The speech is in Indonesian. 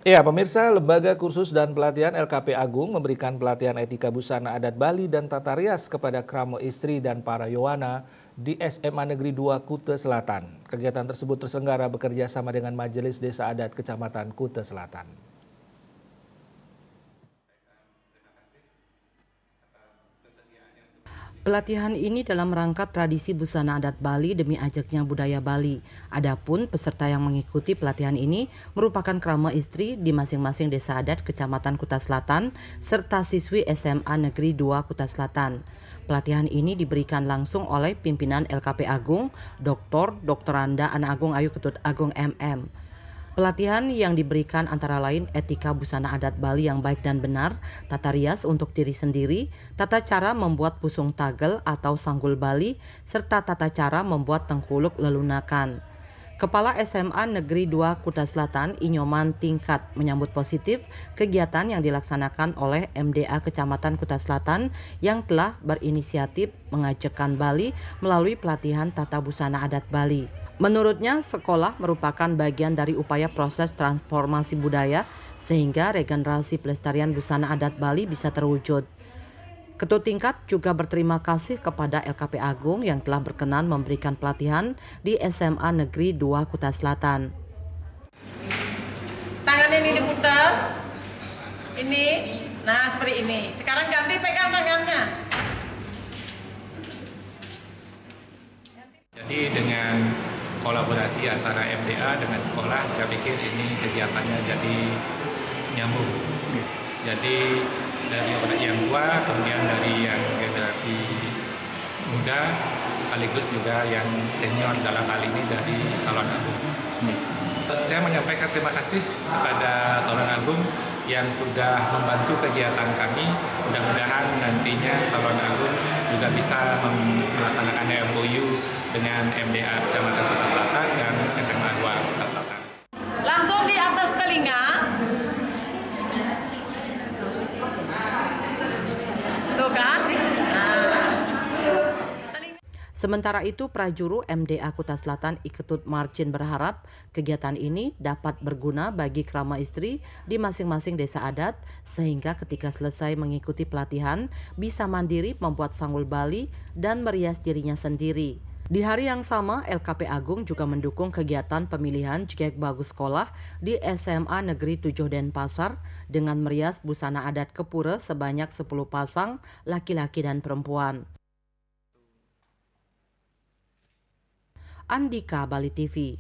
Ya, pemirsa, Lembaga Kursus dan Pelatihan LKP Agung memberikan pelatihan etika busana adat Bali dan tata rias kepada Kramo Istri dan para Yowana di SMA Negeri 2 Kute Selatan. Kegiatan tersebut terselenggara bekerja sama dengan Majelis Desa Adat Kecamatan Kute Selatan. Pelatihan ini dalam rangka tradisi busana adat Bali demi ajaknya budaya Bali. Adapun peserta yang mengikuti pelatihan ini merupakan krama istri di masing-masing desa adat Kecamatan Kuta Selatan serta siswi SMA Negeri 2 Kuta Selatan. Pelatihan ini diberikan langsung oleh pimpinan LKP Agung, Dr. Anda Ana Agung Ayu Ketut Agung MM. Pelatihan yang diberikan antara lain etika busana adat Bali yang baik dan benar, tata rias untuk diri sendiri, tata cara membuat pusung tagel atau sanggul Bali, serta tata cara membuat tengkuluk lelunakan. Kepala SMA Negeri 2 Kuta Selatan, Inyoman Tingkat, menyambut positif kegiatan yang dilaksanakan oleh MDA Kecamatan Kuta Selatan yang telah berinisiatif mengajakkan Bali melalui pelatihan tata busana adat Bali. Menurutnya, sekolah merupakan bagian dari upaya proses transformasi budaya sehingga regenerasi pelestarian busana adat Bali bisa terwujud. Ketut Tingkat juga berterima kasih kepada LKP Agung yang telah berkenan memberikan pelatihan di SMA Negeri 2 Kuta Selatan. Tangan ini diputar, ini, nah seperti ini. Sekarang ganti pegang tangannya. Jadi dengan kolaborasi antara MDA dengan sekolah, saya pikir ini kegiatannya jadi nyambung. Jadi dari orang yang tua, kemudian dari yang generasi muda, sekaligus juga yang senior dalam hal ini dari Salon Agung. Saya menyampaikan terima kasih kepada Salon Agung yang sudah membantu kegiatan kami. Mudah-mudahan nantinya Salon Agung juga bisa melaksanakan MOU dengan MDA Kecamatan Kota Selatan dan SMA 2 Kota Selatan. Langsung di atas telinga. Tuh kan? Sementara itu, Prajuru MDA Kuta Selatan Iketut Marcin berharap kegiatan ini dapat berguna bagi krama istri di masing-masing desa adat sehingga ketika selesai mengikuti pelatihan bisa mandiri membuat sanggul Bali dan merias dirinya sendiri. Di hari yang sama, LKP Agung juga mendukung kegiatan pemilihan Jgek Bagus Sekolah di SMA Negeri 7 Denpasar dengan merias busana adat Kepura sebanyak 10 pasang laki-laki dan perempuan. Andika, Bali TV.